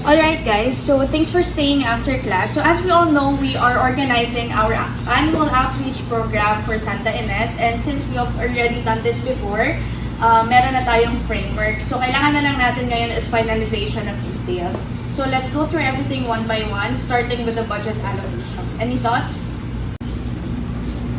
Alright guys, so thanks for staying after class. So as we all know, we are organizing our annual outreach program for Santa Ines, and since we have already done this before, meron na tayong framework. So kailangan na lang natin ngayon is finalization of details. So let's go through everything one by one, starting with the budget allocation. Any thoughts?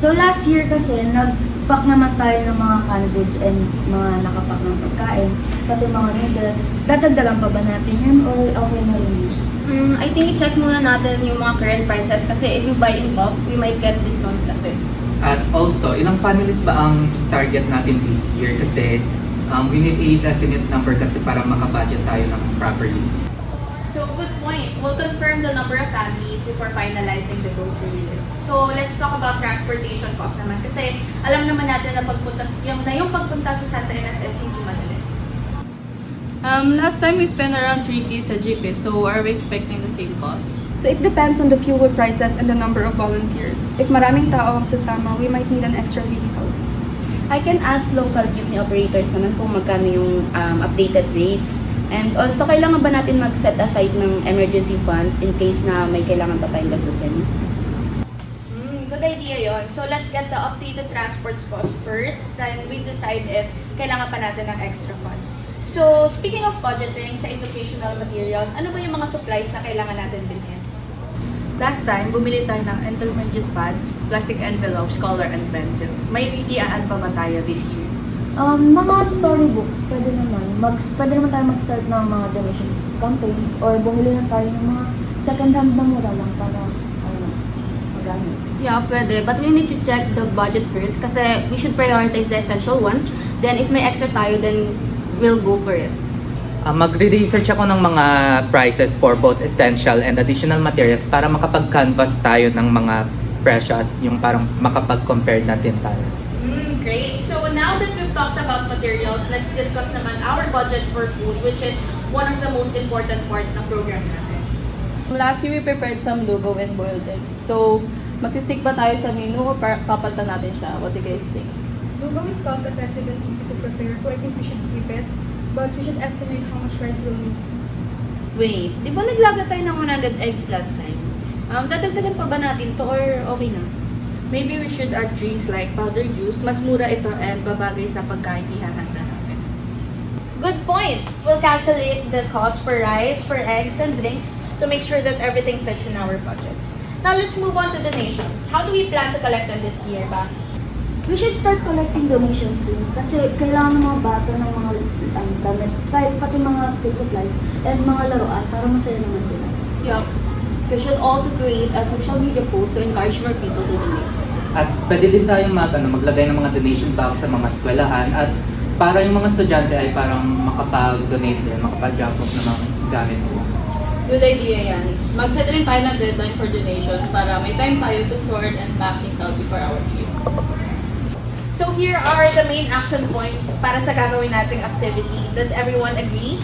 So last year kasi, nag-pack naman tayo ng mga canned goods and mga nakapack ng pagkain, pati mga noodles. Dadagdagan pa ba natin yan or okay na rin yun? I think i-check muna natin yung mga current prices kasi if you buy in bulk, we might get discounts kasi. At also, ilang families ba ang target natin this year? Kasi we need a definite number kasi para makabudget tayo ng properly. So good point. We'll confirm the number of families before finalizing the grocery list. So let's talk about transportation costs naman kasi alam naman natin na yung pagpunta sa Santa Ines is hindi madali. Last time we spent around 3K sa jeep, so are we expecting the same cost? So it depends on the fuel prices and the number of volunteers. If maraming tao ang sasama, we might need an extra vehicle. I can ask local jeepney operators naman kung magkano yung updated rates. And also, kailangan ba natin mag-set aside ng emergency funds in case na may kailangan pa tayong gastusin? Good idea yon. So let's get the updated transport cost first, then we decide if kailangan pa natin ng extra funds. So speaking of budgeting sa educational materials, ano ba yung mga supplies na kailangan natin bilhin? Last time, bumili tayo ng intermediate pads, plastic envelopes, color, and pencils. May i-add pa ba tayo this year? Mga storybooks, pwede naman tayo mag-start ng mga donation campaigns or bumili na tayo ng mga second-hand na mura lang para magamit. Yeah, pwede. But we need to check the budget first kasi we should prioritize the essential ones. Then if may extra tayo, then we'll go for it. Magre-research ako ng mga prices for both essential and additional materials para makapag-canvas tayo ng mga presyo at yung parang makapag-compare natin tayo. Great. So now that we've talked about materials, let's discuss naman our budget for food, which is one of the most important part ng program natin. Last year we prepared some lugaw and boiled eggs. So, magsistick ba tayo sa menu o papalitan natin siya? What do you guys think? Lugaw is cost-effective and easy to prepare, so I think we should keep it. But we should estimate how much rice we'll need. Wait, di ba naglaga tayo ng 100 eggs last time? Dadagdagan pa ba natin to or okay na? Maybe we should add drinks like powdered juice. Mas mura ito and babagay sa pagkain ihahanda natin. Good point. We'll calculate the cost for rice, for eggs, and drinks to make sure that everything fits in our budgets. Now let's move on to donations. How do we plan to collect them this year ba? We should start collecting donations soon kasi kailangan ng mga bata ng mga damit, kahit pati mga school supplies and mga laruan para masaya naman sila. Yup. We should also create a social media post to encourage more people to donate. At pwede din tayong maglagay ng mga donation box sa mga eskwelahan at para yung mga estudyante ay parang makapag-donate din, makapag-drop off ng mga gamit mo. Good idea yan. Mag-set rin tayo ng deadline for donations para may time tayo to sort and pack things out before our trip. So here are the main action points para sa gagawin nating activity. Does everyone agree?